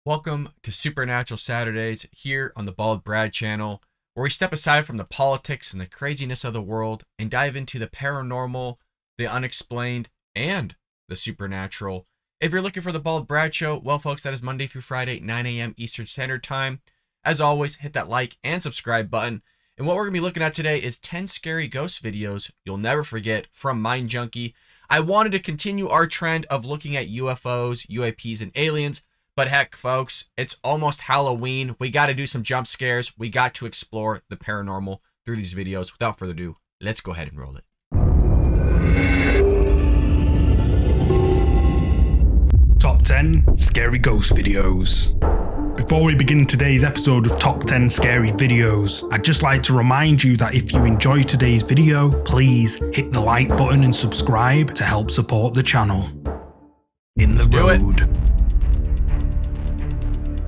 Welcome to Supernatural Saturdays here on the Bald Brad channel, where we step aside from the politics and the craziness of the world and dive into the paranormal, the unexplained, and the supernatural. If you're looking for the Bald Brad Show, well, folks, that is Monday through Friday, 9 a.m. Eastern Standard Time. As always, hit that like and subscribe button. And what we're going to be looking at today is 10 scary ghost videos you'll never forget from Mind Junkie. I wanted to continue our trend of looking at UFOs, UAPs, and aliens. But heck, folks, it's almost Halloween. We got to do some jump scares. We got to explore the paranormal through these videos. Without further ado, let's go ahead and roll it. Top 10 Scary Ghost Videos. Before we begin today's episode of Top 10 Scary Videos, I'd just like to remind you that if you enjoy today's video, please hit the like button and subscribe to help support the channel. In the road.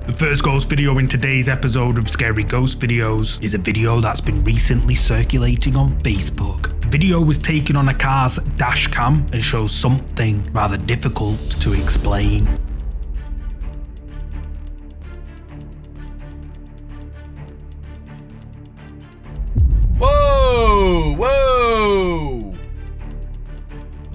The first ghost video in today's episode of Scary Ghost Videos is a video that's been recently circulating on Facebook. The video was taken on a car's dash cam and shows something rather difficult to explain. Whoa! Whoa!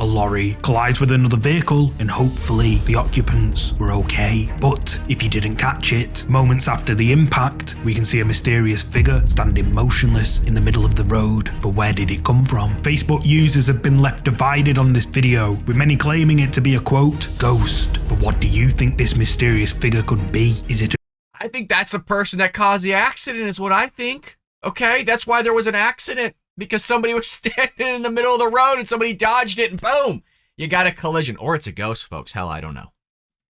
A lorry collides with another vehicle and hopefully the occupants were okay. But if you didn't catch it, moments after the impact, we can see a mysterious figure standing motionless in the middle of the road. But where did it come from? Facebook users have been left divided on this video, with many claiming it to be a quote, ghost. But what do you think this mysterious figure could be? Is it I think that's the person that caused the accident is what I think. Okay, that's why there was an accident. Because somebody was standing in the middle of the road and somebody dodged it and boom, you got a collision. Or it's a ghost, folks. Hell, I don't know.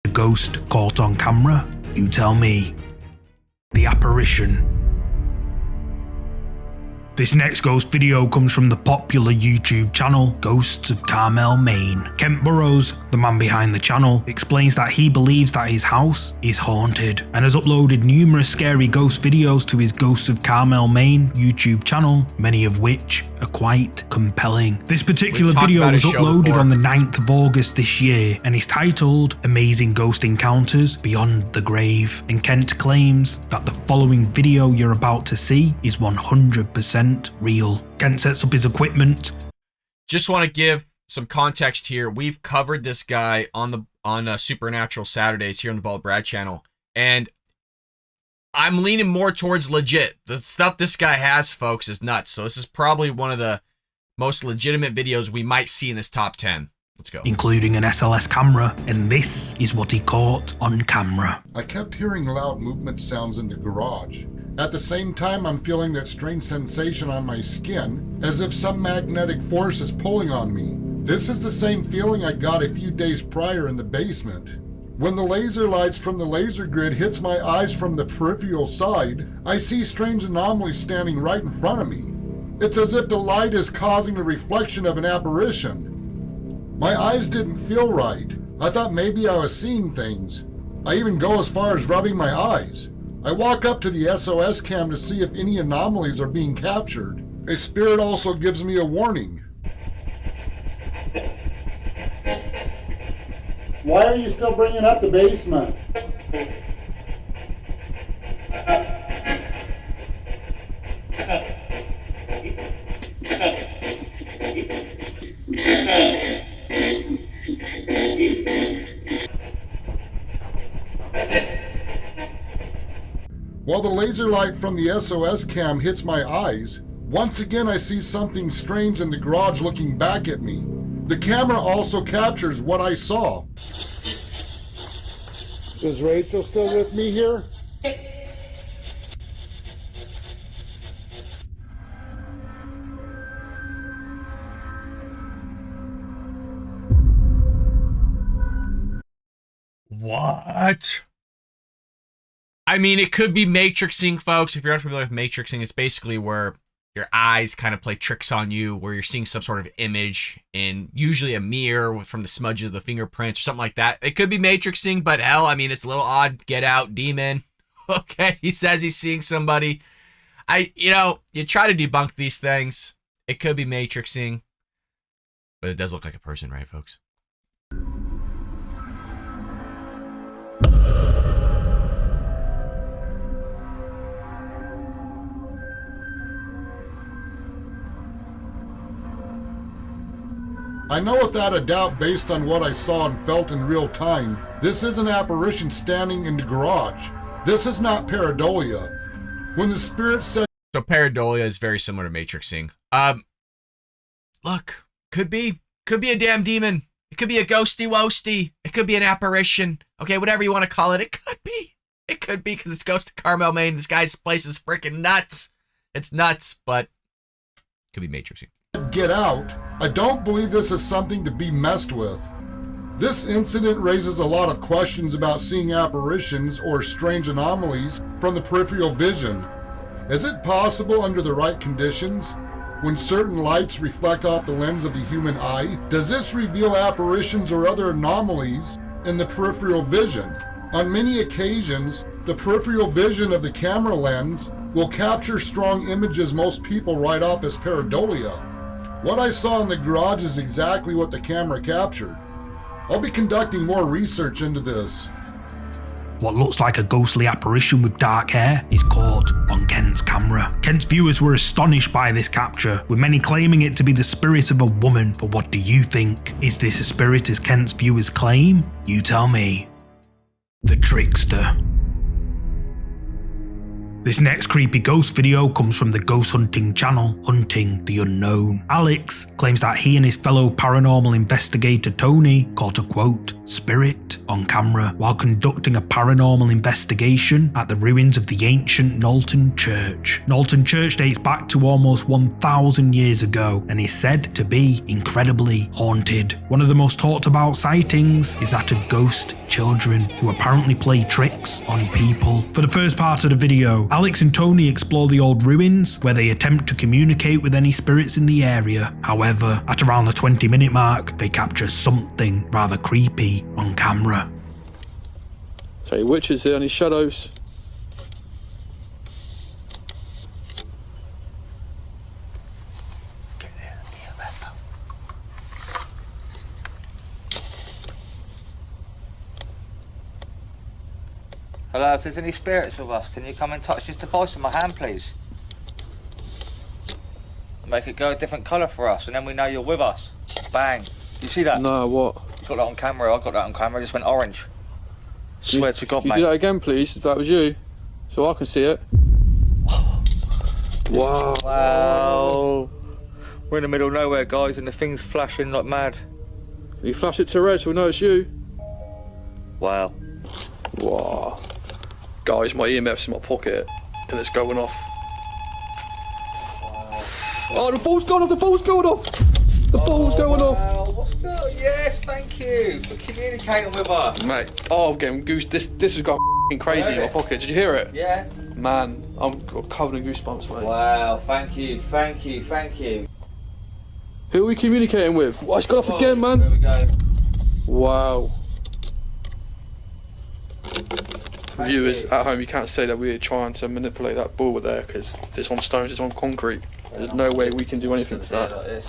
a ghost caught on camera? You tell me. The Apparition. This next ghost video comes from the popular YouTube channel Ghosts of Carmel, Maine. Kent Burrows, the man behind the channel, explains that he believes that his house is haunted and has uploaded numerous scary ghost videos to his Ghosts of Carmel, Maine YouTube channel, many of which are quite compelling. This particular video was uploaded on the 9th of August this year and is titled Amazing Ghost Encounters Beyond the Grave, and Kent claims that the following video you're about to see is 100% real. Kent sets up his equipment. Just want to give some context here. We've covered this guy on Supernatural Saturdays here on the Bald Brad channel, and I'm leaning more towards legit. The stuff this guy has, folks, is nuts. So this is probably one of the most legitimate videos we might see in this top 10. Let's go. Including an SLS camera, and this is what he caught on camera. I kept hearing loud movement sounds in the garage. At the same time, I'm feeling that strange sensation on my skin, as if some magnetic force is pulling on me. This is the same feeling I got a few days prior in the basement. When the laser lights from the laser grid hits my eyes from the peripheral side, I see strange anomalies standing right in front of me. It's as if the light is causing the reflection of an apparition. My eyes didn't feel right. I thought maybe I was seeing things. I even go as far as rubbing my eyes. I walk up to the SOS cam to see if any anomalies are being captured. A spirit also gives me a warning. Why are you still bringing up the basement? While the laser light from the SOS cam hits my eyes, once again I see something strange in the garage looking back at me. The camera also captures what I saw. Is Rachel still with me here? What? I mean, it could be matrixing, folks. If you're unfamiliar with matrixing, it's basically where your eyes kind of play tricks on you, where you're seeing some sort of image in usually a mirror from the smudges of the fingerprints or something like that. It could be matrixing, but hell, I mean, it's a little odd. Get out, demon. Okay, he says he's seeing somebody. You try to debunk these things. It could be matrixing, but it does look like a person, right, folks? I know without a doubt, based on what I saw and felt in real time, this is an apparition standing in the garage. This is not pareidolia. When the spirit said... So pareidolia is very similar to matrixing. Look, could be a damn demon. It could be a ghosty wosty. It could be an apparition. Okay, whatever you want to call it. It could be. It could be because it's Ghost of Carmel, Maine. This guy's place is freaking nuts. It's nuts, but it could be matrixing. Get out. I don't believe this is something to be messed with. This incident raises a lot of questions about seeing apparitions or strange anomalies from the peripheral vision. Is it possible under the right conditions, when certain lights reflect off the lens of the human eye, does this reveal apparitions or other anomalies in the peripheral vision? On many occasions, the peripheral vision of the camera lens will capture strong images most people write off as pareidolia. What I saw in the garage is exactly what the camera captured. I'll be conducting more research into this. What looks like a ghostly apparition with dark hair is caught on Kent's camera. Kent's viewers were astonished by this capture, with many claiming it to be the spirit of a woman. But what do you think? Is this a spirit as Kent's viewers claim? You tell me. The Trickster. This next creepy ghost video comes from the ghost hunting channel, Hunting the Unknown. Alex claims that he and his fellow paranormal investigator Tony caught a quote, spirit on camera while conducting a paranormal investigation at the ruins of the ancient Knowlton Church. Knowlton Church dates back to almost 1,000 years ago and is said to be incredibly haunted. One of the most talked about sightings is that of ghost children who apparently play tricks on people. For the first part of the video, Alex and Tony explore the old ruins where they attempt to communicate with any spirits in the area. However, at around the 20-minute mark, they capture something rather creepy on camera. So any witches here, any shadows? Hello, if there's any spirits with us, can you come and touch this device in my hand, please? Make it go a different colour for us, and then we know you're with us. Bang. You see that? No, what? You got that on camera, I got that on camera, it just went orange. Swear to God, you mate. do that again, please, if that was you, so I can see it. Wow. Wow. We're in the middle of nowhere, guys, and the thing's flashing like mad. You flash it to red so we know it's you. Wow. Wow. Guys, my EMF's in my pocket, and it's going off. Oh, the ball's going off, the ball's going off! The ball's going off! Wow, what's going? Yes, thank you for communicating with us. Mate, oh, I'm getting goose. This has got crazy in my pocket. Did you hear it? Yeah. Man, I'm covered in goosebumps, mate. Wow, thank you, thank you, thank you. Who are we communicating with? Oh, it's gone off again, man. There we go. Wow. Viewers at home, you can't say that we're trying to manipulate that ball there because it's on stones, it's on concrete. There's no way we can do anything to that. Like this.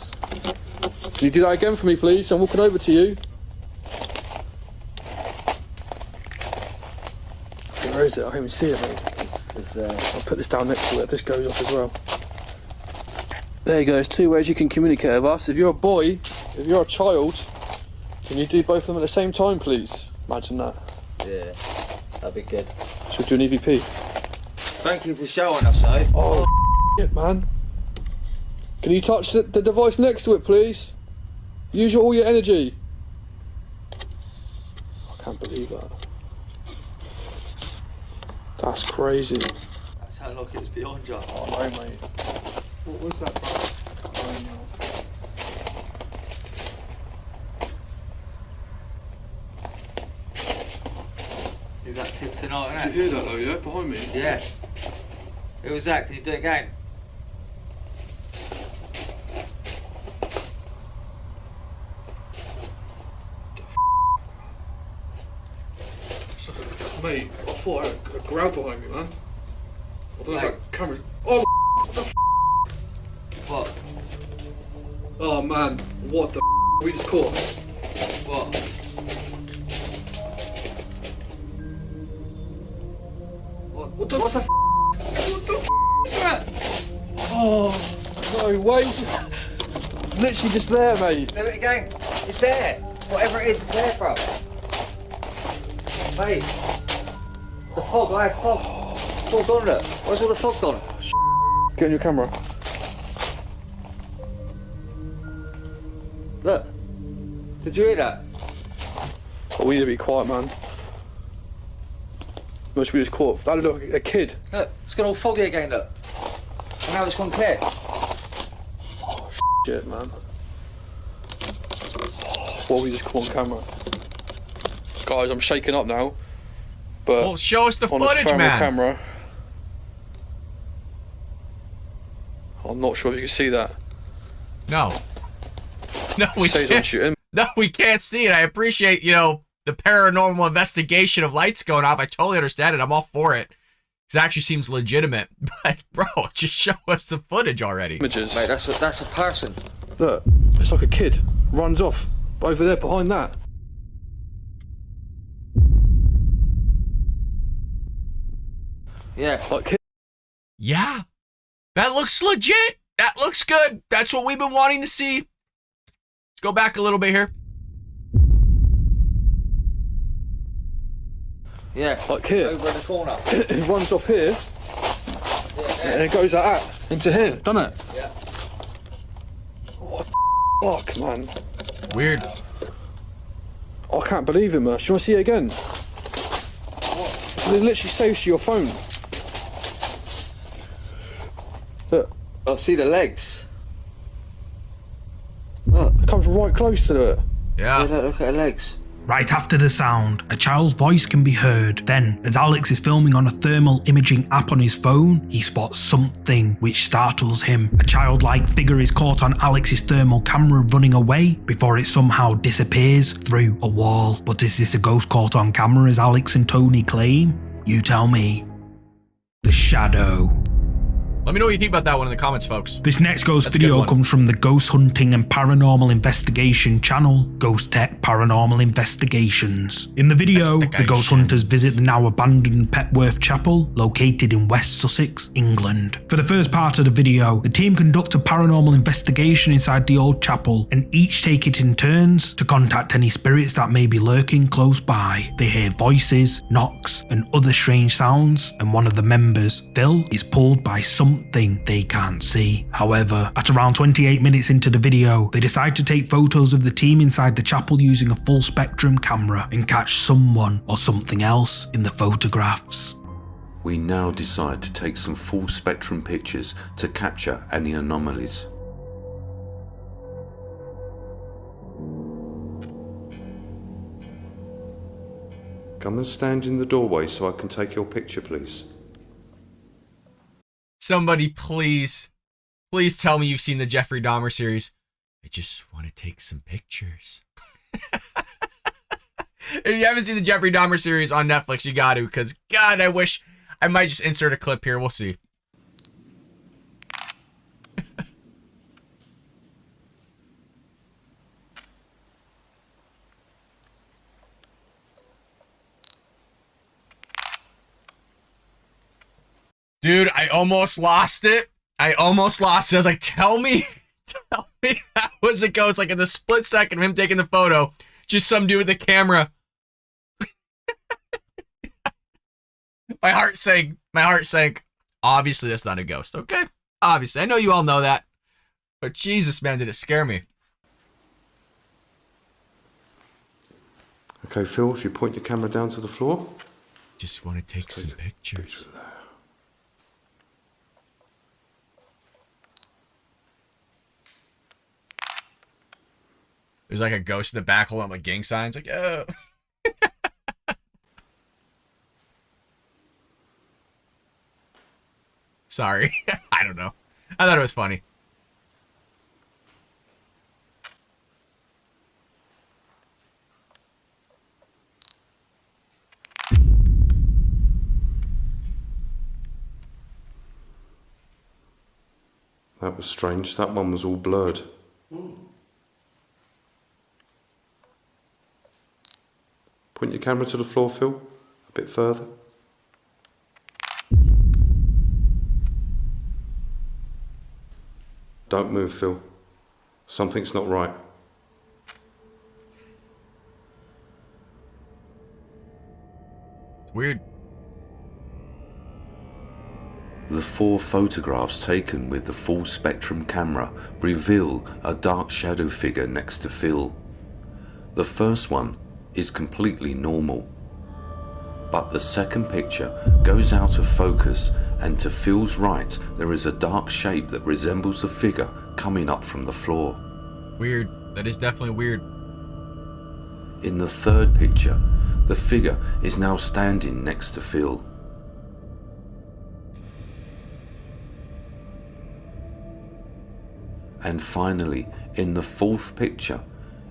Can you do that again for me, please? I'm walking over to you. Where is it? I can't even see it, mate. I'll put this down next to it if this goes off as well. There you go, there's two ways you can communicate with us. If you're a boy, if you're a child, can you do both of them at the same time, please? Imagine that. Yeah, that'd be good. Should we do an EVP? Thank you for showing us, eh? Oh, shit, man. Can you touch the device next to it, please? Use all your energy. I can't believe that. That's crazy. That's how lucky it's beyond you. Oh, no, mate. What was that, bro? Is that tip tonight, innit? Did you hear that though, yeah? Behind me? Yeah. Who was that? Can you do it again? Mate, I thought I had a growl behind me, man. I don't know if that camera... Oh, What? oh man, what the we just caught? What? What the is that? Oh, no, wait. literally just there, mate. Do it again. It's there. Whatever it is, it's there, bro. Mate. The fog, I had fog. Fog on it. Where's all the fog gone? Get on your camera. Look. Did you hear that? Oh, we need to be quiet, man. Must be just caught. That look like a kid. Look, it's got all foggy again, look. And now it's gone clear. Oh, shit, man. What we just caught on camera. Guys, I'm shaking up now. But Well, show us the on this footage, thermal man. camera, I'm not sure if you can see that. No. No, we Says on can't. shooting. No, we can't see it. I appreciate, the paranormal investigation of lights going off. I totally understand it. I'm all for it. It actually seems legitimate. But, bro, just show us the footage already. Images. Mate, that's a person. Look, it's like a kid. Runs off. Over there, behind that. Yeah. Like kid. Yeah. That looks legit. That looks good. That's what we've been wanting to see. Let's go back a little bit here. Yeah. Like here. Over in the corner. It runs off here. Yeah, And it goes like that. Into here, doesn't it? yeah. What the fuck, man? Weird. I can't believe it, man. Do you want to see it again? It literally saves you your phone. Look, I see the legs. it comes right close to it. Yeah, Yeah. look at the legs. Right after the sound, a child's voice can be heard. Then, as Alex is filming on a thermal imaging app on his phone, he spots something which startles him. A childlike figure is caught on Alex's thermal camera running away before it somehow disappears through a wall. But is this a ghost caught on camera as Alex and Tony claim? You tell me. The Shadow. Let me know what you think about that one in the comments, folks. This next ghost That's a good video one. comes from the ghost hunting and paranormal investigation channel, Ghost Tech Paranormal Investigations. In the video, the ghost hunters visit the now abandoned Petworth Chapel, located in West Sussex, England. For the first part of the video, the team conduct a paranormal investigation inside the old chapel, and each take it in turns to contact any spirits that may be lurking close by. They hear voices, knocks, and other strange sounds, and one of the members, Phil, is pulled by something they can't see. However, at around 28 minutes into the video, they decide to take photos of the team inside the chapel using a full spectrum camera and catch someone or something else in the photographs. We now decide to take some full spectrum pictures to capture any anomalies. Come and stand in the doorway so I can take your picture, please. Somebody please tell me you've seen the Jeffrey Dahmer series. I just want to take some pictures. If you haven't seen the Jeffrey Dahmer series on Netflix, you got to, because God, I wish I might just insert a clip here. We'll see. Dude, I almost lost it. I was like, tell me that was a ghost. Like in the split second of him taking the photo, just some dude with a camera. My heart sank. Obviously, that's not a ghost, okay? Obviously. I know you all know that. But Jesus, man, did it scare me. Okay, Phil, if you point your camera down to the floor. Just want to take some pictures. There's like a ghost in the back holding up like gang signs. Like, oh. Sorry. I don't know. I thought it was funny. That was strange. That one was all blurred. Point your camera to the floor, Phil. A bit further. Don't move, Phil. Something's not right. Weird. The 4 photographs taken with the full spectrum camera reveal a dark shadow figure next to Phil. The first one is completely normal, but the second picture goes out of focus, and to Phil's right there is a dark shape that resembles a figure coming up from the floor. Weird. That is definitely weird. In the third picture, the figure is now standing next to Phil. And finally, in the fourth picture,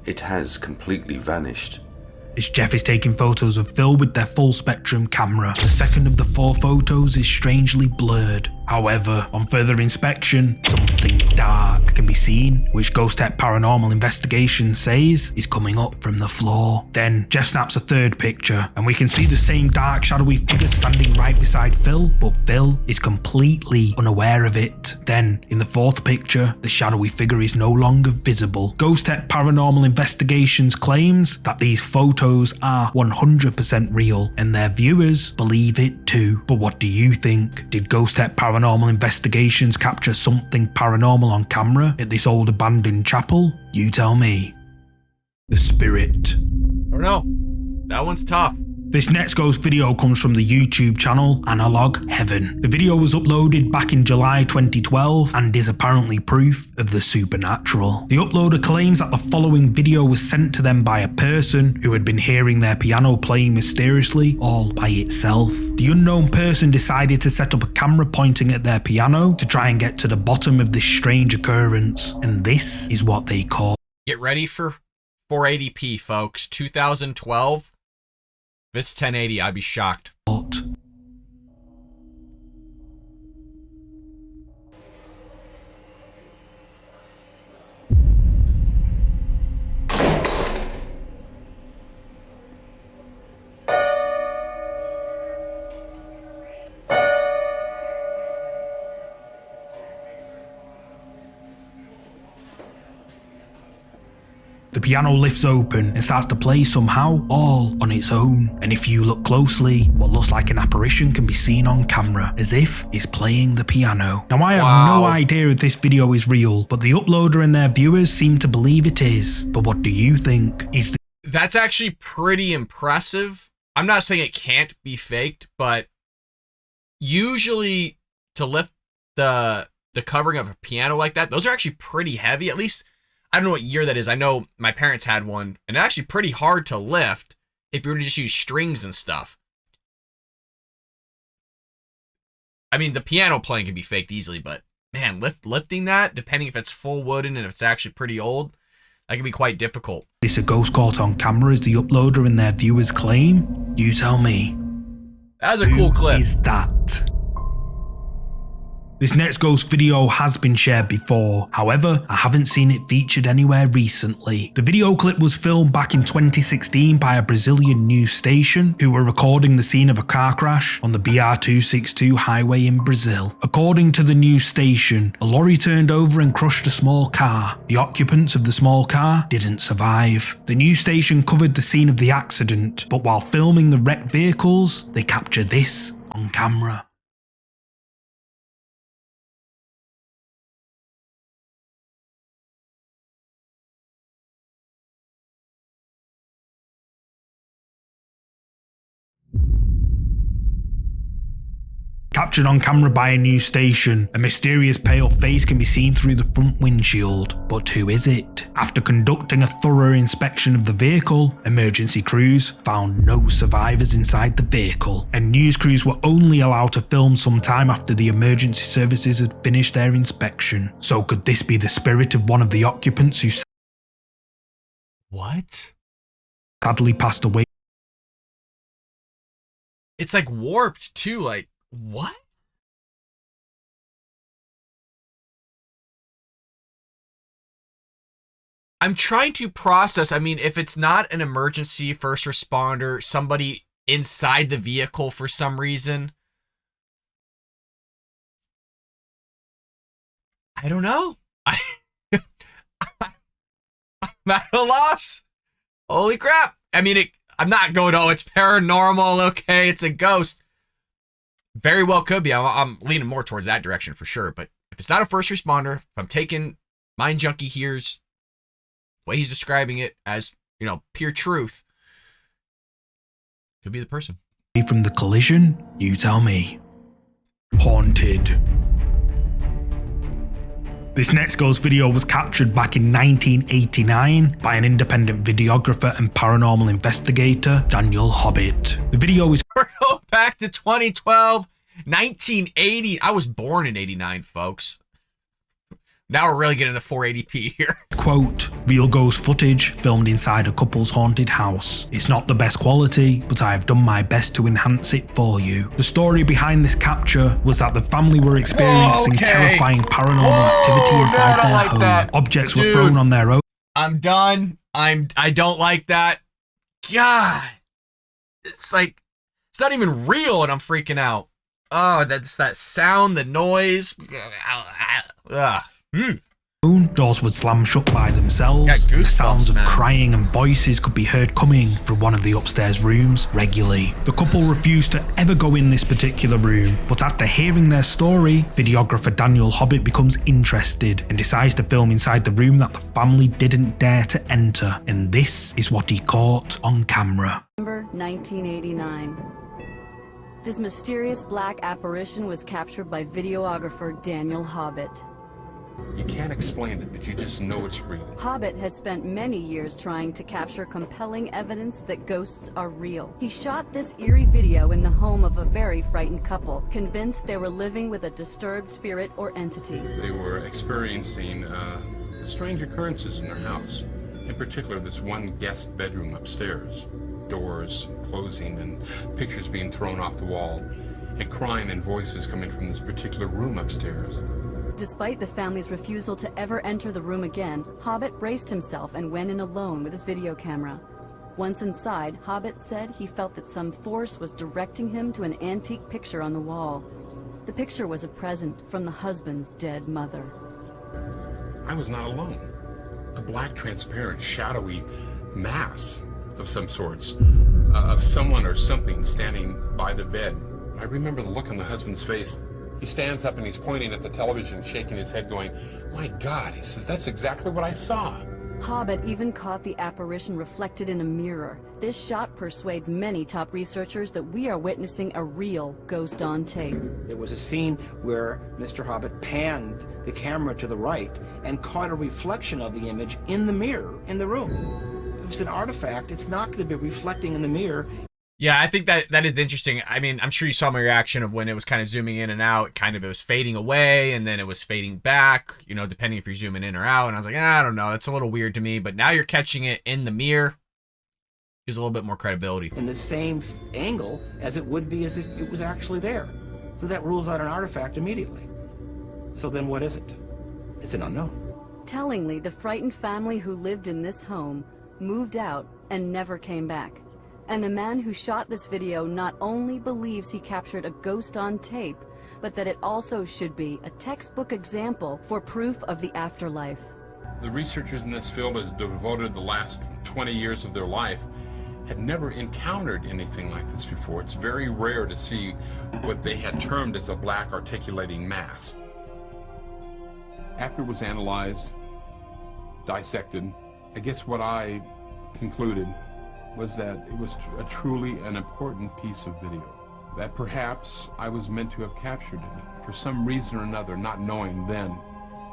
it has completely vanished. As Jeff is taking photos of Phil with their full spectrum camera, the second of the 4 photos is strangely blurred. However, on further inspection, something dark can be seen, which Ghost Tech Paranormal Investigation says is coming up from the floor. Then Jeff snaps a third picture, and we can see the same dark shadowy figure standing right beside Phil, but Phil is completely unaware of it. Then, in the fourth picture, the shadowy figure is no longer visible. Ghost Tech Paranormal Investigations claims that these photos are 100% real, and their viewers believe it too. But what do you think? Did Ghost Tech Paranormal Investigations capture something paranormal on camera at this old abandoned chapel? You tell me. The Spirit. I don't know. That one's tough. This next ghost video comes from the YouTube channel Analog Heaven. The video was uploaded back in July 2012 and is apparently proof of the supernatural. The uploader claims that the following video was sent to them by a person who had been hearing their piano playing mysteriously all by itself. The unknown person decided to set up a camera pointing at their piano to try and get to the bottom of this strange occurrence, and this is what they call. Get ready for 480p, folks. 2012. If it's 1080, I'd be shocked. The piano lifts open and starts to play somehow, all on its own. And if you look closely, what looks like an apparition can be seen on camera, as if it's playing the piano. Now I have no idea if this video is real, but the uploader and their viewers seem to believe it is. But what do you think? That's actually pretty impressive. I'm not saying it can't be faked, but usually to lift the covering of a piano like that, those are actually pretty heavy. At least, I don't know what year that is. I know my parents had one, and it's actually pretty hard to lift if you were to just use strings and stuff. I mean, the piano playing can be faked easily, but man, lifting that, depending if it's full wooden and if it's actually pretty old, that can be quite difficult. Is a ghost caught on camera as the uploader and their viewers claim? You tell me. That was a cool clip. Who is that? This next ghost video has been shared before, however, I haven't seen it featured anywhere recently. The video clip was filmed back in 2016 by a Brazilian news station who were recording the scene of a car crash on the BR-262 highway in Brazil. According to the news station, a lorry turned over and crushed a small car. The occupants of the small car didn't survive. The news station covered the scene of the accident, but while filming the wrecked vehicles, they captured this on camera. Captured on camera by a news station, a mysterious pale face can be seen through the front windshield. But who is it? After conducting a thorough inspection of the vehicle, emergency crews found no survivors inside the vehicle, and news crews were only allowed to film some time after the emergency services had finished their inspection. So could this be the spirit of one of the occupants who sadly passed away? It's like warped too, like, what? I'm trying to process. I mean, if it's not an emergency first responder, somebody inside the vehicle for some reason, I don't know. I Matter loss. Holy crap. I mean, I'm not going, oh, it's paranormal. Okay, it's a ghost. Very well could be. I'm leaning more towards that direction for sure. But if it's not a first responder, if I'm taking Mind Junkie here's the way he's describing it as, you know, pure truth, could be the person. From the collision, you tell me. Haunted. This next ghost video was captured back in 1989 by an independent videographer and paranormal investigator, Daniel Hobbit. The video is We're going back to 2012, 1980. I was born in 89, folks. Now we're really getting the 480p here. quote, real ghost footage filmed inside a couple's haunted house. It's not the best quality, but I've done my best to enhance it for you. The story behind this capture was that the family were experiencing terrifying paranormal activity inside their home. Objects were thrown on their own. I'm done. I don't like that. God. It's like, it's not even real and I'm freaking out. Oh, that's that sound, the noise. Doors would slam shut by themselves. Goosebumps, Sounds of man. crying and voices could be heard coming from one of the upstairs rooms regularly. The couple refused to ever go in this particular room, but after hearing their story, videographer Daniel Hobbit becomes interested and decides to film inside the room that the family didn't dare to enter, and this is what he caught on camera. November 1989. This mysterious black apparition was captured by videographer Daniel Hobbit. You can't explain it, but you just know it's real. Hobbit has spent many years trying to capture compelling evidence that ghosts are real. He shot this eerie video in the home of a very frightened couple, convinced they were living with a disturbed spirit or entity. They were experiencing strange occurrences in their house. In particular, this one guest bedroom upstairs. Doors closing and pictures being thrown off the wall, and crying and voices coming from this particular room upstairs. Despite the family's refusal to ever enter the room again, Hobbit braced himself and went in alone with his video camera. Once inside, Hobbit said he felt that some force was directing him to an antique picture on the wall. The picture was a present from the husband's dead mother. I was not alone. A black, transparent, shadowy mass of some sorts, of someone or something standing by the bed. I remember the look on the husband's face. He stands up and he's pointing at the television, shaking his head, going, "My God," he says, "that's exactly what I saw." Hobbit even caught the apparition reflected in a mirror. This shot persuades many top researchers that we are witnessing a real ghost on tape. There was a scene where Mr. Hobbit panned the camera to the right and caught a reflection of the image in the mirror in the room. If it's an artifact, it's not going to be reflecting in the mirror. Yeah, I think that is interesting. I mean, I'm sure you saw my reaction of when it was kind of zooming in and out. It was fading away, and then it was fading back, you know, depending if you're zooming in or out. And I was like, I don't know. That's a little weird to me. But now you're catching it in the mirror. Gives a little bit more credibility. In the same angle as it would be as if it was actually there. So that rules out an artifact immediately. So then what is it? It's an unknown. Tellingly, the frightened family who lived in this home moved out and never came back. And the man who shot this video not only believes he captured a ghost on tape, but that it also should be a textbook example for proof of the afterlife. The researchers in this field has devoted the last 20 years of their life had never encountered anything like this before. It's very rare to see what they had termed as a black articulating mass. After it was analyzed, dissected, I guess what I concluded was that it was truly an important piece of video, that perhaps I was meant to have captured it for some reason or another, not knowing then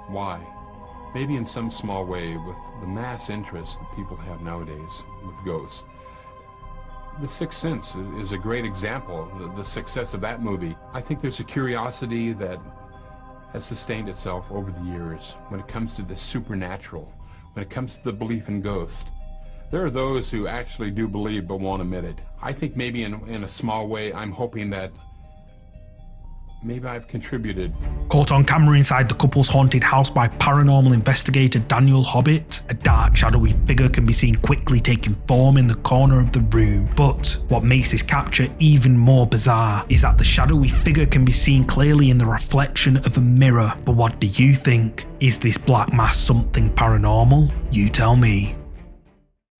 why. Maybe in some small way with the mass interest that people have nowadays with ghosts. The Sixth Sense is a great example of the success of that movie. I think there's a curiosity that has sustained itself over the years when it comes to the supernatural, when it comes to the belief in ghosts. There are those who actually do believe but won't admit it. I think maybe in a small way, I'm hoping that maybe I've contributed. Caught on camera inside the couple's haunted house by paranormal investigator Daniel Hobbit, a dark, shadowy figure can be seen quickly taking form in the corner of the room. But what makes this capture even more bizarre is that the shadowy figure can be seen clearly in the reflection of a mirror. But what do you think? Is this black mass something paranormal? You tell me.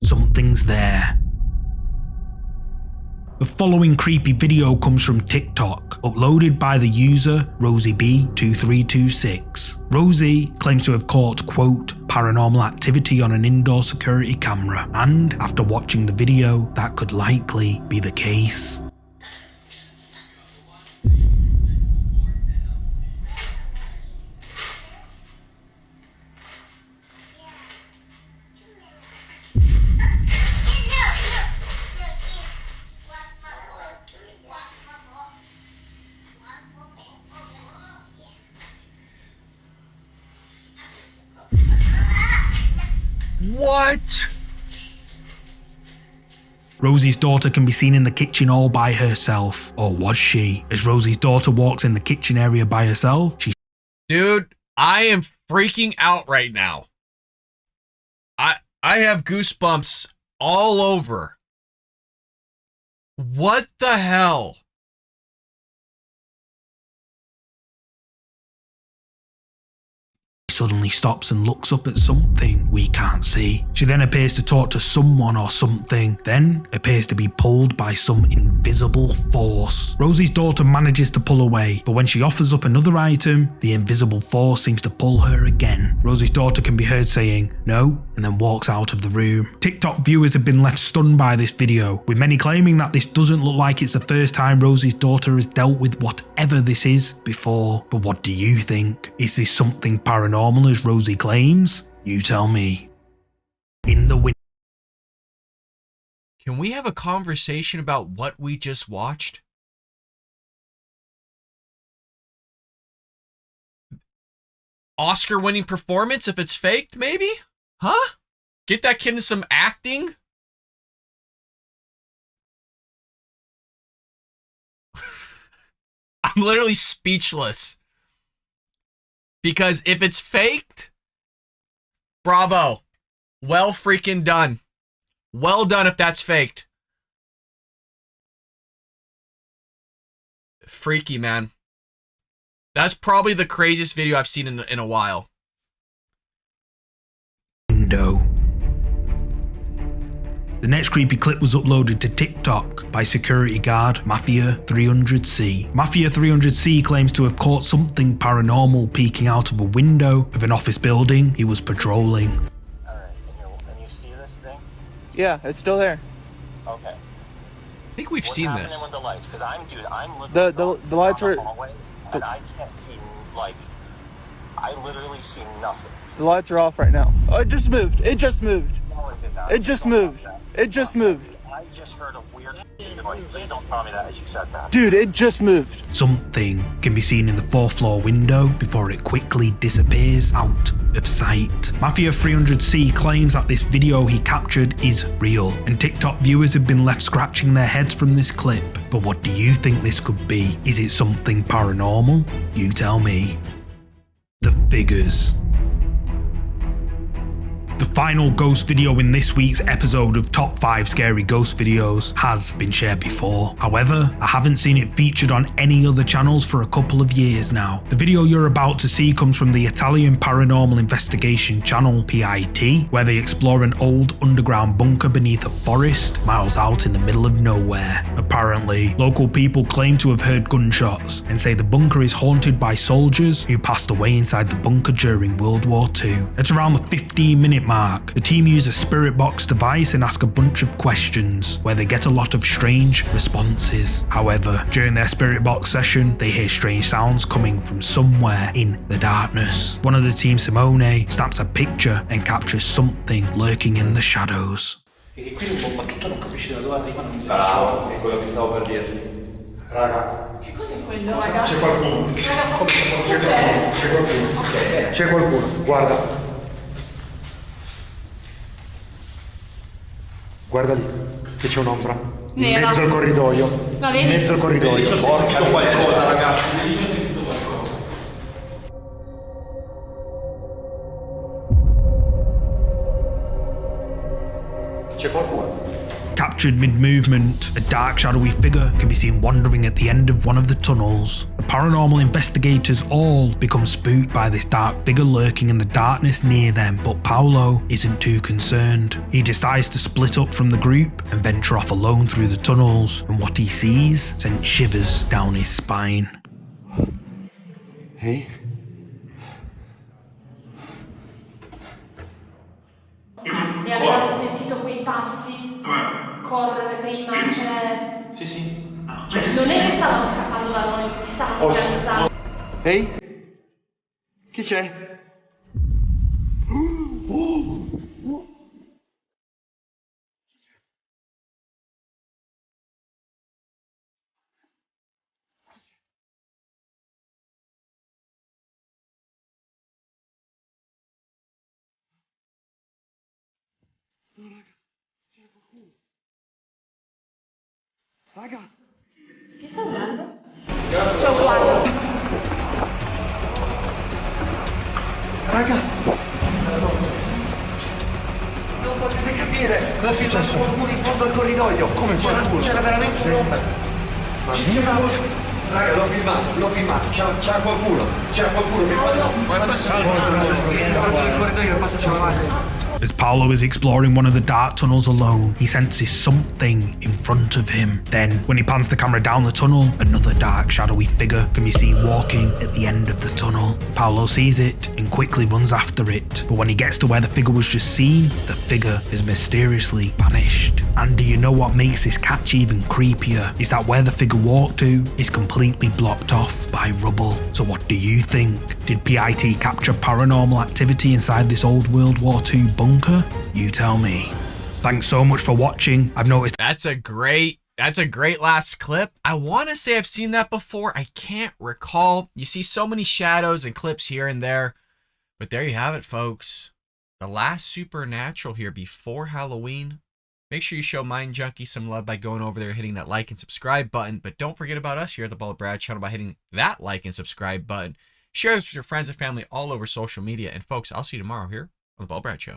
something's there. The following creepy video comes from TikTok, uploaded by the user RosieB2326. Rosie claims to have caught, quote, paranormal activity on an indoor security camera, and after watching the video, that could likely be the case. What? Rosie's daughter can be seen in the kitchen all by herself, or was she? As Rosie's daughter walks in the kitchen area by herself, she... Dude, I am freaking out right now. I have goosebumps all over. What the hell? suddenly stops and looks up at something we can't see. She then appears to talk to someone or something, then appears to be pulled by some invisible force. Rosie's daughter manages to pull away, but when she offers up another item, the invisible force seems to pull her again. Rosie's daughter can be heard saying no, and then walks out of the room. TikTok viewers have been left stunned by this video, with many claiming that this doesn't look like it's the first time Rosie's daughter has dealt with whatever this is before. But what do you think? Is this something paranormal as Rosie claims? You tell me. In the window. Can we have a conversation about what we just watched? Oscar-winning performance if it's faked, maybe? Huh? Get that kid into some acting? I'm literally speechless. Because if it's faked, bravo. Well freaking done. Well done if that's faked. Freaky, man. That's probably the craziest video I've seen in a while. Window. The next creepy clip was uploaded to TikTok by security guard Mafia 300C. Mafia 300C claims to have caught something paranormal peeking out of a window of an office building he was patrolling. Alright, can you see this thing? Yeah, it's still there. Okay. I think we've seen this. What's happening with the lights? Because I'm The lights are... hallway, and I can't see, like, I literally see nothing. The lights are off right now. Oh, it just moved. It just moved. No, it did not. It just moved. It just moved. I just heard a weird noise. Please don't tell me that as you said that. Dude, it just moved. Something can be seen in the 4th floor window before it quickly disappears out of sight. Mafia 300C claims that this video he captured is real, and TikTok viewers have been left scratching their heads from this clip. But what do you think this could be? Is it something paranormal? You tell me. The figures. The final ghost video in this week's episode of Top 5 Scary Ghost Videos has been shared before. However, I haven't seen it featured on any other channels for a couple of years now. The video you're about to see comes from the Italian paranormal investigation channel PIT, where they explore an old underground bunker beneath a forest miles out in the middle of nowhere. Apparently, local people claim to have heard gunshots and say the bunker is haunted by soldiers who passed away inside the bunker during World War II. At around the 15-minute mark, the team use a spirit box device and ask a bunch of questions, where they get a lot of strange responses. However, during their spirit box session, they hear strange sounds coming from somewhere in the darkness. One of the team, Simone, snaps a picture and captures something lurking in the shadows. E che qui un po' battuto non capisci da dove arriva, non Bravo, è quello che stavo per dirti. Raga. Che cos'è quello, raga? C'è qualcuno. Raga, come c'è qualcuno? Okay. C'è qualcuno, guarda. Guarda lì, che c'è un'ombra. In mezzo al corridoio. Va bene. In mezzo al corridoio. Ho sentito qualcosa, ragazzi. Ho sentito qualcosa. C'è qualcuno. Captured mid-movement, a dark shadowy figure can be seen wandering at the end of one of the tunnels. The paranormal investigators all become spooked by this dark figure lurking in the darkness near them, but Paolo isn't too concerned. He decides to split up from the group and venture off alone through the tunnels, and what he sees sent shivers down his spine. Hey? E avevamo sentito quei passi correre prima, cioè... Sì. Non è che stavano scappando da noi, si stavano piazzando. Ehi? Chi c'è? Raga! Chi sta urlando? C'è un guardo. Raga! Non potete capire! Cosa è successo? C'era qualcuno in fondo al corridoio! Come qualcuno? C'era veramente un'ombra! Raga, l'ho filmato, c'era qualcuno! Mi guarda nel corridoio e passaccio avanti! As Paolo is exploring one of the dark tunnels alone, he senses something in front of him. Then, when he pans the camera down the tunnel, another dark, shadowy figure can be seen walking at the end of the tunnel. Paolo sees it and quickly runs after it, but when he gets to where the figure was just seen, the figure has mysteriously vanished. And do you know what makes this catch even creepier? Is that where the figure walked to is completely blocked off by rubble. So what do you think? Did PIT capture paranormal activity inside this old World War II bunker? You tell me. Thanks so much for watching. I've noticed That's a great last clip. I want to say I've seen that before. I can't recall. You see so many shadows and clips here and there. But there you have it, folks. The last supernatural here before Halloween. Make sure you show Mind Junkie some love by going over there, hitting that like and subscribe button. But don't forget about us here at the Bald Brad channel by hitting that like and subscribe button. Share this with your friends and family all over social media. And folks, I'll see you tomorrow here on the Bald Brad Show.